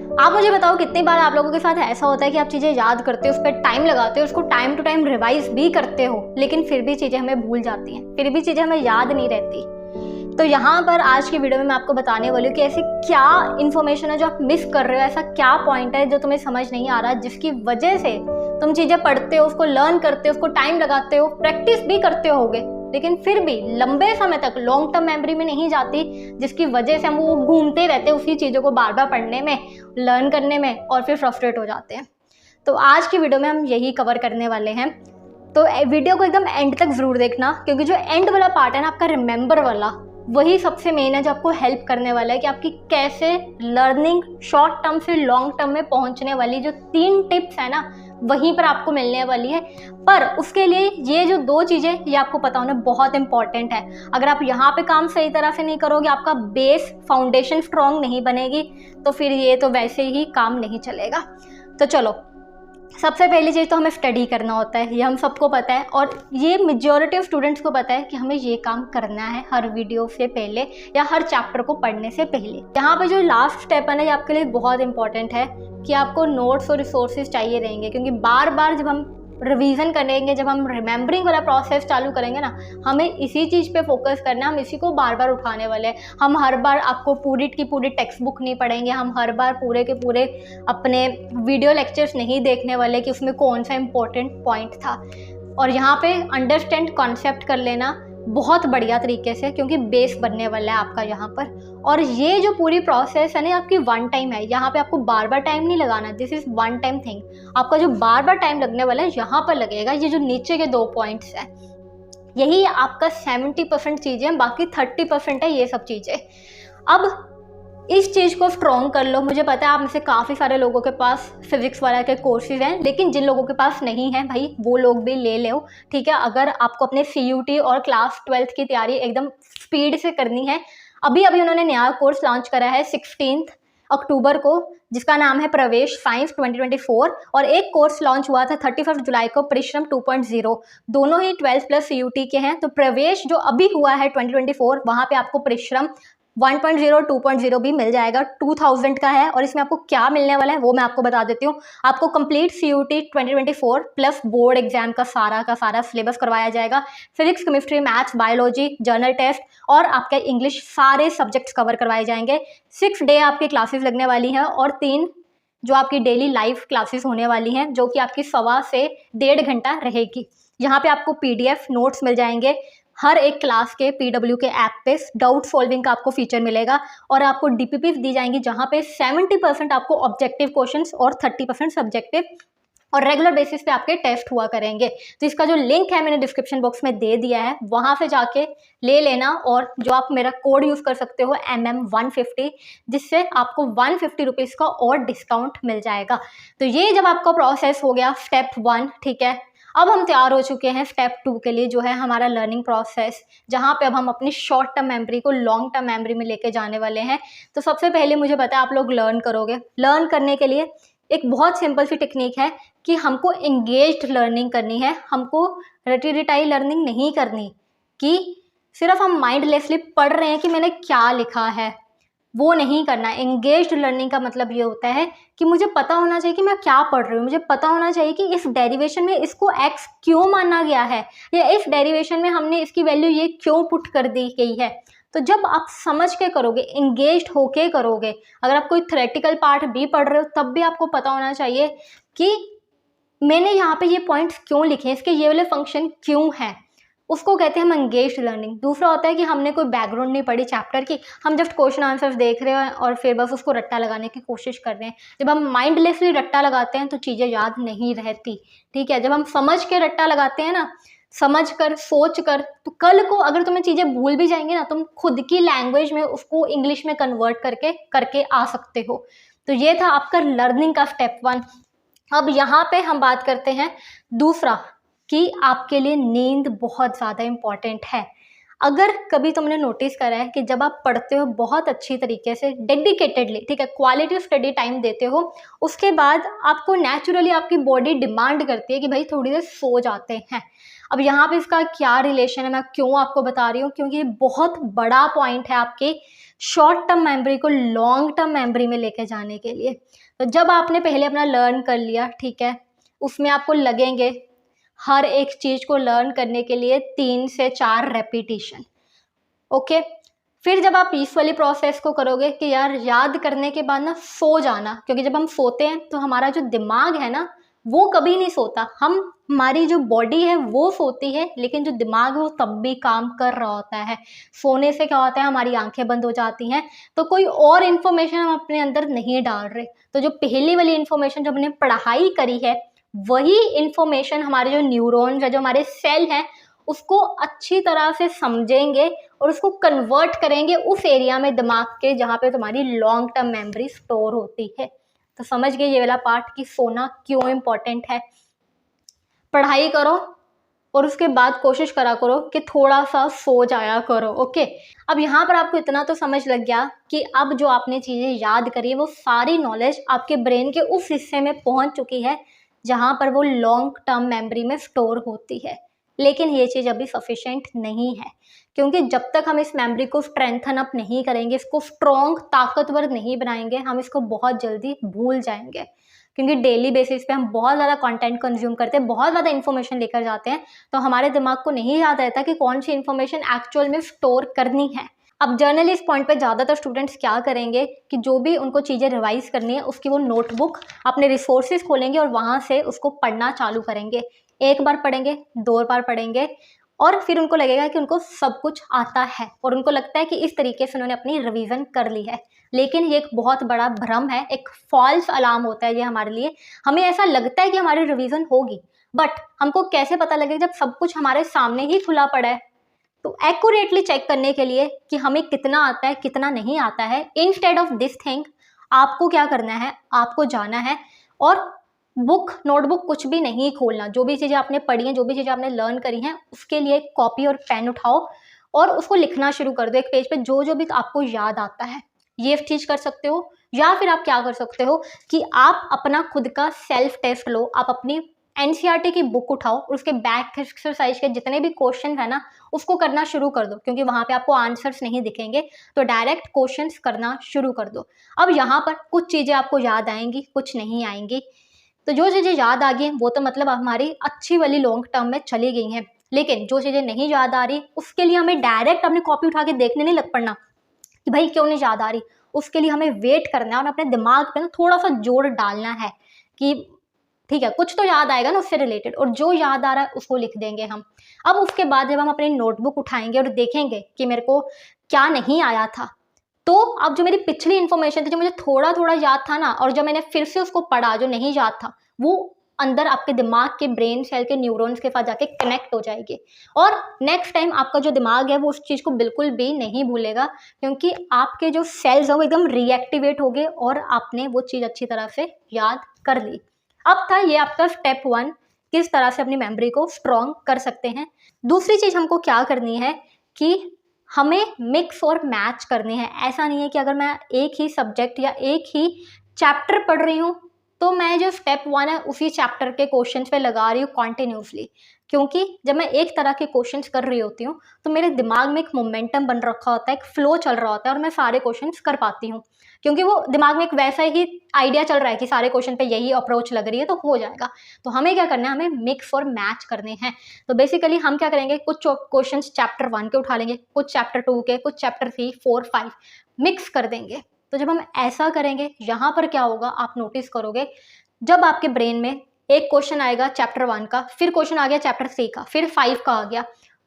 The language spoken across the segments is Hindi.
आप मुझे बताओ कितनी बार आप लोगों के साथ ऐसा होता है कि आप चीज़ें याद करते हो, उस पर टाइम लगाते हो, उसको टाइम टू टाइम रिवाइज भी करते हो, लेकिन फिर भी चीज़ें हमें भूल जाती हैं, फिर भी चीज़ें हमें याद नहीं रहती। तो यहाँ पर आज की वीडियो में मैं आपको बताने वाली हूँ कि ऐसी क्या इन्फॉर्मेशन है जो आप मिस कर रहे हो, ऐसा क्या पॉइंट है जो तुम्हें समझ नहीं आ रहा, जिसकी वजह से तुम चीज़ें पढ़ते हो, उसको लर्न करते हो, उसको टाइम लगाते हो, प्रैक्टिस भी करते होगे, लेकिन फिर भी लंबे समय तक लॉन्ग टर्म मेमोरी में नहीं जाती, जिसकी वजह से हम वो घूमते रहते हैं उसी चीज़ों को बार बार पढ़ने में, लर्न करने में, और फिर फ्रस्ट्रेट हो जाते हैं। तो आज की वीडियो में हम यही कवर करने वाले हैं। तो वीडियो को एकदम एंड तक ज़रूर देखना, क्योंकि जो एंड वाला पार्ट है ना आपका रिमेंबर वाला, वही सबसे मेन है जो आपको हेल्प करने वाला है कि आपकी कैसे लर्निंग शॉर्ट टर्म से लॉन्ग टर्म में पहुंचने वाली जो 3 टिप्स है ना, वहीं पर आपको मिलने वाली है। पर उसके लिए ये जो 2 चीज़ें ये आपको पता होना बहुत इंपॉर्टेंट है। अगर आप यहाँ पे काम सही तरह से नहीं करोगे, आपका बेस फाउंडेशन स्ट्रॉन्ग नहीं बनेगी, तो फिर ये तो वैसे ही काम नहीं चलेगा। तो चलो, सबसे पहली चीज़ तो हमें स्टडी करना होता है, ये हम सबको पता है, और ये मेजॉरिटी ऑफ स्टूडेंट्स को पता है कि हमें ये काम करना है हर वीडियो से पहले या हर चैप्टर को पढ़ने से पहले। यहाँ पे जो लास्ट स्टेप है ना, ये आपके लिए बहुत इंपॉर्टेंट है कि आपको नोट्स और रिसोर्सेज चाहिए रहेंगे, क्योंकि बार बार जब हम रिवीजन करेंगे, जब हम रिमेंबरिंग वाला प्रोसेस चालू करेंगे ना, हमें इसी चीज़ पे फोकस करना है, हम इसी को बार बार उठाने वाले हैं। हम हर बार आपको पूरी की पूरी टेक्स्ट बुक नहीं पढ़ेंगे, हम हर बार पूरे के पूरे अपने वीडियो लेक्चर्स नहीं देखने वाले कि उसमें कौन सा इंपॉर्टेंट पॉइंट था। और यहाँ पे अंडरस्टैंड कॉन्सेप्ट कर लेना बहुत बढ़िया तरीके से, क्योंकि बेस बनने वाला है आपका यहाँ पर। और ये जो पूरी प्रोसेस है ना, आपकी वन टाइम है, यहाँ पे आपको बार बार टाइम नहीं लगाना, this is one time thing. आपका जो बार बार टाइम लगने वाला है यहाँ पर लगेगा, ये जो नीचे के 2 पॉइंट्स है, यही आपका 70% चीज़ें हैं, बाकी 30% है ये सब चीज़ें। अब इस चीज़ को स्ट्रॉन्ग कर लो। मुझे पता है आप में से काफ़ी सारे लोगों के पास फिजिक्स वाला के कोर्सेज हैं, लेकिन जिन लोगों के पास नहीं है भाई, वो लोग भी ले लो, ठीक है। अगर आपको अपने CUT और क्लास 12th की तैयारी एकदम स्पीड से करनी है, अभी अभी उन्होंने नया कोर्स लॉन्च करा है 16 अक्टूबर को, जिसका नाम है प्रवेश साइंस 2024, और एक कोर्स लॉन्च हुआ था 31 जुलाई को, परिश्रम 2.0। दोनों ही 12 प्लस CUT के हैं। तो प्रवेश जो अभी हुआ है 2024, वहाँ पे आपको परिश्रम 1.0 2.0 भी मिल जाएगा, 2000 का है। और इसमें आपको क्या मिलने वाला है वो मैं आपको बता देती हूँ। आपको complete CUT 2024 plus board exam का सारा सिलेबस करवाया जाएगा। Physics, chemistry, maths, biology, general test और आपके इंग्लिश, सारे सब्जेक्ट्स कवर करवाए जाएंगे। 6 डे आपकी क्लासेस लगने वाली हैं, और 3 जो आपकी डेली लाइव क्लासेस होने वाली हैं, जो कि आपकी 1.25 से 1.5 घंटा रहेगी। यहाँ पे आपको PDF नोट्स मिल जाएंगे, हर एक क्लास के PW के ऐप पे डाउट सॉल्विंग का आपको फीचर मिलेगा, और आपको DPPs दी जाएंगी, जहाँ पे 70% आपको ऑब्जेक्टिव क्वेश्चंस और 30% सब्जेक्टिव, और रेगुलर बेसिस पे आपके टेस्ट हुआ करेंगे। तो इसका जो लिंक है मैंने डिस्क्रिप्शन बॉक्स में दे दिया है, वहाँ से जाके ले लेना। और जो आप मेरा कोड यूज़ कर सकते हो MM150, जिससे आपको 150 रुपीज़ का और डिस्काउंट मिल जाएगा। तो ये जब आपका प्रोसेस हो गया स्टेप 1, ठीक है, अब हम तैयार हो चुके हैं स्टेप 2 के लिए, जो है हमारा लर्निंग प्रोसेस, जहाँ पे अब हम अपनी शॉर्ट टर्म मेमोरी को लॉन्ग टर्म मेमोरी में लेके जाने वाले हैं। तो सबसे पहले मुझे पता है आप लोग लर्न करोगे। लर्न करने के लिए एक बहुत सिंपल सी टेक्निक है कि हमको एंगेज्ड लर्निंग करनी है, हमको रटी रिटाई लर्निंग नहीं करनी कि सिर्फ हम माइंडलेसली पढ़ रहे हैं कि मैंने क्या लिखा है, वो नहीं करना। एंगेज्ड लर्निंग का मतलब ये होता है कि मुझे पता होना चाहिए कि मैं क्या पढ़ रही हूँ, मुझे पता होना चाहिए कि इस डेरिवेशन में इसको x क्यों माना गया है, या इस डेरिवेशन में हमने इसकी वैल्यू ये क्यों पुट कर दी गई है। तो जब आप समझ के करोगे, एंगेज्ड होके करोगे, अगर आप कोई थ्योरेटिकल पार्ट भी पढ़ रहे हो तब भी आपको पता होना चाहिए कि मैंने यहाँ पे ये पॉइंट्स क्यों लिखे हैं, इसके ये वाले फंक्शन क्यों हैं, उसको कहते हैं हम एंगेज्ड लर्निंग। दूसरा होता है कि हमने कोई बैकग्राउंड नहीं पढ़ी चैप्टर की, हम जस्ट क्वेश्चन आंसर्स देख रहे हैं और फिर बस उसको रट्टा लगाने की कोशिश कर रहे हैं। जब हम माइंडलेसली रट्टा लगाते हैं तो चीज़ें याद नहीं रहती, ठीक है। जब हम समझ के रट्टा लगाते हैं ना, समझ कर, सोच कर, तो कल को अगर तुम्हें चीज़ें भूल भी जाएंगी ना, तुम खुद की लैंग्वेज में उसको इंग्लिश में कन्वर्ट करके आ सकते हो। तो ये था आपका लर्निंग का स्टेप 1। अब यहाँ पे हम बात करते हैं दूसरा, कि आपके लिए नींद बहुत ज़्यादा इम्पॉर्टेंट है। अगर कभी तुमने नोटिस करा है कि जब आप पढ़ते हो बहुत अच्छी तरीके से, डेडिकेटेडली, ठीक है, क्वालिटी स्टडी टाइम देते हो, उसके बाद आपको नेचुरली आपकी बॉडी डिमांड करती है कि भाई थोड़ी देर सो जाते हैं। अब यहाँ पे इसका क्या रिलेशन है, मैं क्यों आपको बता रही हूँ, क्योंकि ये बहुत बड़ा पॉइंट है आपके शॉर्ट टर्म मेमोरी को लॉन्ग टर्म मेमोरी में लेके जाने के लिए। तो जब आपने पहले अपना लर्न कर लिया, ठीक है, उसमें आपको लगेंगे हर एक चीज़ को लर्न करने के लिए 3 से 4 रेपिटेशन। ओके, फिर जब आप इस वाली प्रोसेस को करोगे कि यार याद करने के बाद ना सो जाना, क्योंकि जब हम सोते हैं तो हमारा जो दिमाग है ना वो कभी नहीं सोता, हमारी जो बॉडी है वो सोती है, लेकिन जो दिमाग है वो तब भी काम कर रहा होता है। सोने से क्या होता है, हमारी आंखें बंद हो जाती हैं, तो कोई और इन्फॉर्मेशन हम अपने अंदर नहीं डाल रहे। तो जो पहली वाली इन्फॉर्मेशन जो हमने पढ़ाई करी है, वही इन्फॉर्मेशन हमारे जो न्यूरॉन्स है, जो हमारे सेल हैं, उसको अच्छी तरह से समझेंगे और उसको कन्वर्ट करेंगे उस एरिया में दिमाग के जहाँ पे तुम्हारी लॉन्ग टर्म मेमोरी स्टोर होती है। तो समझ गए ये वाला पार्ट कि सोना क्यों इम्पोर्टेंट है। पढ़ाई करो और उसके बाद कोशिश करा करो कि थोड़ा सा सो जाया करो। ओके, अब यहाँ पर आपको इतना तो समझ लग गया कि अब जो आपने चीज़ें याद करी है वो सारी नॉलेज आपके ब्रेन के उस हिस्से में पहुँच चुकी है जहाँ पर वो लॉन्ग टर्म मेमोरी में स्टोर होती है। लेकिन ये चीज़ अभी सफिशेंट नहीं है, क्योंकि जब तक हम इस मेमोरी को स्ट्रेंथन अप नहीं करेंगे, इसको स्ट्रॉन्ग ताकतवर नहीं बनाएंगे, हम इसको बहुत जल्दी भूल जाएंगे। क्योंकि डेली बेसिस पे हम बहुत ज़्यादा कंटेंट कंज्यूम करते हैं, बहुत ज़्यादा इन्फॉर्मेशन लेकर जाते हैं, तो हमारे दिमाग को नहीं याद रहता कि कौन सी इन्फॉर्मेशन एक्चुअल में स्टोर करनी है। अब जर्नली इस पॉइंट पे ज़्यादातर स्टूडेंट्स क्या करेंगे कि जो भी उनको चीज़ें रिवाइज करनी है उसकी वो नोटबुक अपने रिसोर्सेज खोलेंगे और वहाँ से उसको पढ़ना चालू करेंगे। एक बार पढ़ेंगे, 2 बार पढ़ेंगे और फिर उनको लगेगा कि उनको सब कुछ आता है और उनको लगता है कि इस तरीके से उन्होंने अपनी रिवीजन कर ली है। लेकिन ये एक बहुत बड़ा भ्रम है, एक फॉल्स अलार्म होता है ये हमारे लिए। हमें ऐसा लगता है कि हमारी रिवीजन होगी, बट हमको कैसे पता लगेगा जब सब कुछ हमारे सामने ही खुला पड़ा है। तो एक्यूरेटली चेक करने के लिए कि हमें कितना आता है कितना नहीं आता है, इंस्टेड ऑफ दिस थिंग आपको क्या करना है, आपको जाना है और बुक नोटबुक कुछ भी नहीं खोलना। जो भी चीज़ें आपने पढ़ी हैं, जो भी चीज़ें आपने लर्न करी हैं, उसके लिए एक कॉपी और पेन उठाओ और उसको लिखना शुरू कर दो एक पेज पे, जो जो भी आपको याद आता है। ये चीज़ कर सकते हो, या फिर आप क्या कर सकते हो कि आप अपना खुद का सेल्फ टेस्ट लो। आप अपनी एनसीईआरटी की बुक उठाओ और उसके बैक एक्सरसाइज के जितने भी क्वेश्चन है ना उसको करना शुरू कर दो, क्योंकि वहाँ पे आपको आंसर्स नहीं दिखेंगे, तो डायरेक्ट क्वेश्चंस करना शुरू कर दो। अब यहाँ पर कुछ चीज़ें आपको याद आएंगी, कुछ नहीं आएंगी। तो जो चीज़ें याद आ गई वो तो मतलब हमारी अच्छी वाली लॉन्ग टर्म में चली गई हैं, लेकिन जो चीज़ें नहीं याद आ रही उसके लिए हमें डायरेक्ट अपनी कॉपी उठा के देखने नहीं लग पड़ना कि भाई क्यों नहीं याद आ रही। उसके लिए हमें वेट करना है और अपने दिमाग पे ना थोड़ा सा जोर डालना है कि ठीक है कुछ तो याद आएगा ना उससे रिलेटेड, और जो याद आ रहा है उसको लिख देंगे हम। अब उसके बाद जब हम अपनी नोटबुक उठाएंगे और देखेंगे कि मेरे को क्या नहीं आया था, तो अब जो मेरी पिछली इन्फॉर्मेशन थी, जो मुझे थोड़ा थोड़ा याद था ना, और जब मैंने फिर से उसको पढ़ा जो नहीं याद था, वो अंदर आपके दिमाग के ब्रेन सेल के न्यूरॉन्स के साथ जाके कनेक्ट हो जाएगी। और नेक्स्ट टाइम आपका जो दिमाग है वो उस चीज़ को बिल्कुल भी नहीं भूलेगा, क्योंकि आपके जो सेल्स हैं वो एकदम रीएक्टिवेट हो गए और आपने वो चीज़ अच्छी तरह से याद कर ली। अब था ये आपका स्टेप 1, किस तरह से अपनी मेमोरी को स्ट्रॉन्ग कर सकते हैं। दूसरी चीज़ हमको क्या करनी है कि हमें मिक्स और मैच करने हैं। ऐसा नहीं है कि अगर मैं एक ही सब्जेक्ट या एक ही चैप्टर पढ़ रही हूँ तो मैं जो स्टेप 1 है उसी चैप्टर के क्वेश्चंस पे लगा रही हूँ कॉन्टिन्यूसली, क्योंकि जब मैं एक तरह के क्वेश्चंस कर रही होती हूँ तो मेरे दिमाग में एक मोमेंटम बन रखा होता है, एक फ्लो चल रहा होता है और मैं सारे क्वेश्चंस कर पाती हूँ, क्योंकि वो दिमाग में एक वैसा ही आइडिया चल रहा है कि सारे क्वेश्चन पे यही अप्रोच लग रही है तो हो जाएगा। तो हमें क्या करना है, हमें मिक्स और मैच करने हैं। तो बेसिकली हम क्या करेंगे, कुछ क्वेश्चन चैप्टर 1 के उठा लेंगे, कुछ चैप्टर 2 के, कुछ चैप्टर 3, 4, 5 मिक्स कर देंगे। तो जब हम ऐसा करेंगे यहाँ पर क्या होगा आप नोटिस करोगे, जब आपके ब्रेन में एक क्वेश्चन आएगा चैप्टर 1 का, फिर क्वेश्चन आ गया चैप्टर 3 का, फिर 5 का आ गया,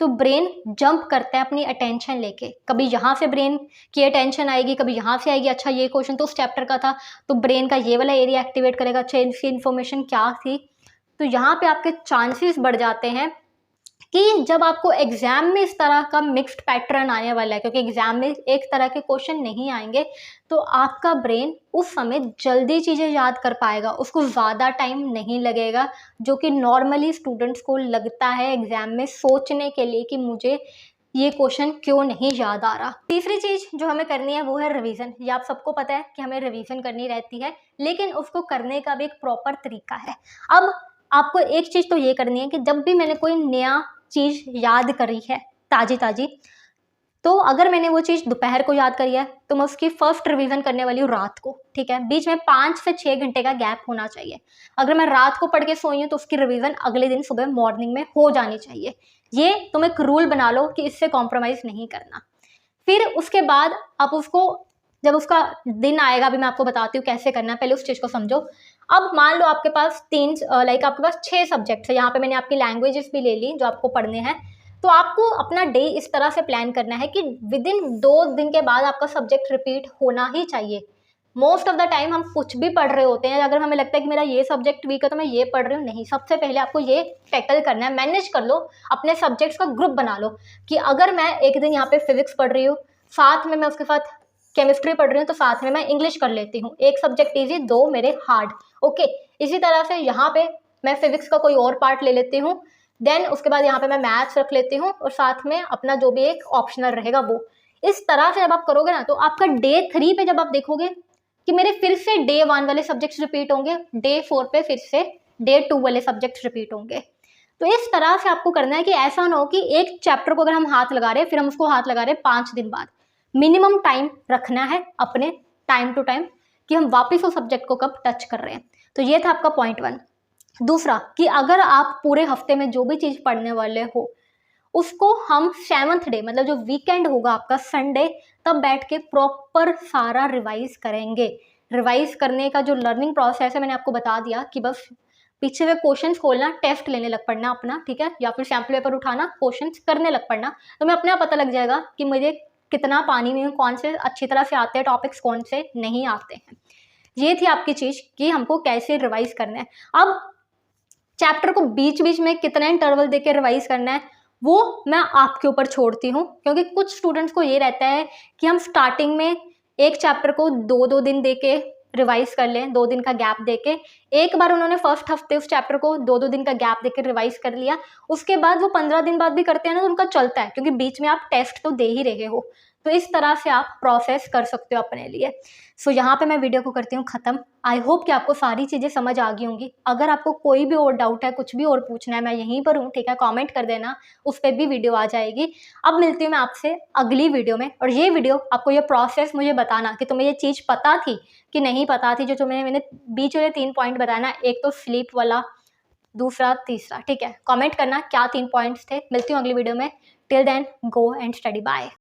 तो ब्रेन जंप करता है अपनी अटेंशन लेके। कभी यहाँ से ब्रेन की अटेंशन आएगी, कभी यहाँ से आएगी, अच्छा ये क्वेश्चन तो उस चैप्टर का था, तो ब्रेन का ये वाला एरिया एक्टिवेट करेगा, अच्छा इसकी इन्फॉर्मेशन क्या थी। तो यहाँ पे आपके चांसेस बढ़ जाते हैं कि जब आपको एग्जाम में इस तरह का मिक्स्ड पैटर्न आने वाला है, क्योंकि एग्जाम में एक तरह के क्वेश्चन नहीं आएंगे, तो आपका ब्रेन उस समय जल्दी चीज़ें याद कर पाएगा, उसको ज़्यादा टाइम नहीं लगेगा, जो कि नॉर्मली स्टूडेंट्स को लगता है एग्जाम में सोचने के लिए कि मुझे ये क्वेश्चन क्यों नहीं याद आ रहा। तीसरी चीज़ जो हमें करनी है वो है रिवीजन। ये आप सबको पता है कि हमें रिवीजन करनी रहती है, लेकिन उसको करने का भी एक प्रॉपर तरीका है। अब आपको एक चीज़ तो ये करनी है कि जब भी मैंने कोई नया चीज़ याद करी है ताज़ी ताज़ी, तो अगर मैंने वो चीज़ दोपहर को याद करी है तो मैं उसकी फर्स्ट रिवीजन करने वाली हूँ रात को, ठीक है। बीच में 5 से 6 घंटे का गैप होना चाहिए। अगर मैं रात को पढ़ के सोई हूँ तो उसकी रिवीजन अगले दिन सुबह मॉर्निंग में हो जानी चाहिए। ये तुम एक रूल बना लो कि इससे कॉम्प्रोमाइज़ नहीं करना। फिर उसके बाद आप उसको, जब उसका दिन आएगा, अभी मैं आपको बताती हूँ कैसे करना है, पहले उस चीज़ को समझो। अब मान लो आपके पास आपके पास 6 सब्जेक्ट्स है, यहाँ पे मैंने आपकी लैंग्वेजेस भी ले ली जो आपको पढ़ने हैं। तो आपको अपना डे इस तरह से प्लान करना है कि विद इन 2 दिन के बाद आपका सब्जेक्ट रिपीट होना ही चाहिए। मोस्ट ऑफ द टाइम हम कुछ भी पढ़ रहे होते हैं, अगर हमें लगता है कि मेरा ये सब्जेक्ट वीक है तो मैं ये पढ़ रही हूँ, नहीं, सबसे पहले आपको ये टैकल करना है। मैनेज कर लो, अपने सब्जेक्ट्स का ग्रुप बना लो कि अगर मैं एक दिन यहाँ पे फिजिक्स पढ़ रही हूँ, साथ में मैं उसके साथ केमिस्ट्री पढ़ रही हूँ, तो साथ में मैं इंग्लिश कर लेती हूँ। एक सब्जेक्ट ईजी, 2 मेरे हार्ड, ओके। इसी तरह से यहाँ पे मैं फिजिक्स का कोई और पार्ट ले लेती हूँ, देन उसके बाद यहाँ पे मैं मैथ्स रख लेती हूँ और साथ में अपना जो भी एक ऑप्शनल रहेगा वो। इस तरह से जब आप करोगे ना तो आपका डे 3 पे जब आप देखोगे कि मेरे फिर से डे 1 वाले सब्जेक्ट्स रिपीट होंगे, डे 4 पे फिर से डे 2 वाले सब्जेक्ट्स रिपीट होंगे। तो इस तरह से आपको करना है कि ऐसा ना हो कि एक चैप्टर को अगर हम हाथ लगा रहे हैं फिर हम उसको हाथ लगा रहे हैं 5 दिन बाद। मिनिमम टाइम रखना है अपने, टाइम टू टाइम, कि हम वापस उस सब्जेक्ट को कब टच कर रहे हैं। तो ये था आपका पॉइंट 1। दूसरा कि अगर आप पूरे हफ्ते में जो भी चीज़ पढ़ने वाले हो उसको हम 7th डे, मतलब जो वीकेंड होगा आपका संडे, तब बैठ के प्रॉपर सारा रिवाइज करेंगे। रिवाइज करने का जो लर्निंग प्रोसेस है मैंने आपको बता दिया कि बस पीछे से क्वेश्चंस खोलना, टेस्ट लेने लग पड़ना अपना, ठीक है, या फिर सैम्पल पेपर उठाना, क्वेश्चंस करने लग पड़ना। तो मैं अपने आप पता लग जाएगा कि मुझे कितना पानी में हूँ, कौन से अच्छी तरह से आते हैं टॉपिक्स, कौन से नहीं आते हैं। ये थी आपकी चीज़ कि हमको कैसे रिवाइज करना है। अब चैप्टर को बीच बीच में कितना इंटरवल दे के रिवाइज करना है वो मैं आपके ऊपर छोड़ती हूँ, क्योंकि कुछ स्टूडेंट्स को ये रहता है कि हम स्टार्टिंग में एक चैप्टर को 2-2 दिन दे के रिवाइज कर लें, 2 दिन का गैप दे के। एक बार उन्होंने फर्स्ट हफ्ते उस चैप्टर को 2-2 दिन का गैप दे के रिवाइज कर लिया, उसके बाद वो 15 दिन बाद भी करते हैं ना तो उनका चलता है, क्योंकि बीच में आप टेस्ट तो दे ही रहे हो। तो इस तरह से आप प्रोसेस कर सकते हो अपने लिए। सो यहाँ पे मैं वीडियो को करती हूँ ख़त्म। आई होप कि आपको सारी चीज़ें समझ आ गई होंगी। अगर आपको कोई भी और डाउट है, कुछ भी और पूछना है, मैं यहीं पर हूँ, ठीक है, कमेंट कर देना, उस पर भी वीडियो आ जाएगी। अब मिलती हूँ मैं आपसे अगली वीडियो में। और ये वीडियो आपको ये प्रोसेस मुझे बताना कि तुम्हें ये चीज़ पता थी कि नहीं पता थी, जो मैंने बीच वाले 3 पॉइंट बताया ना, एक तो स्लीप वाला, दूसरा, तीसरा, ठीक है। कमेंट करना क्या 3 पॉइंट्स थे। मिलती हूँ अगली वीडियो में। Till then go and study, bye.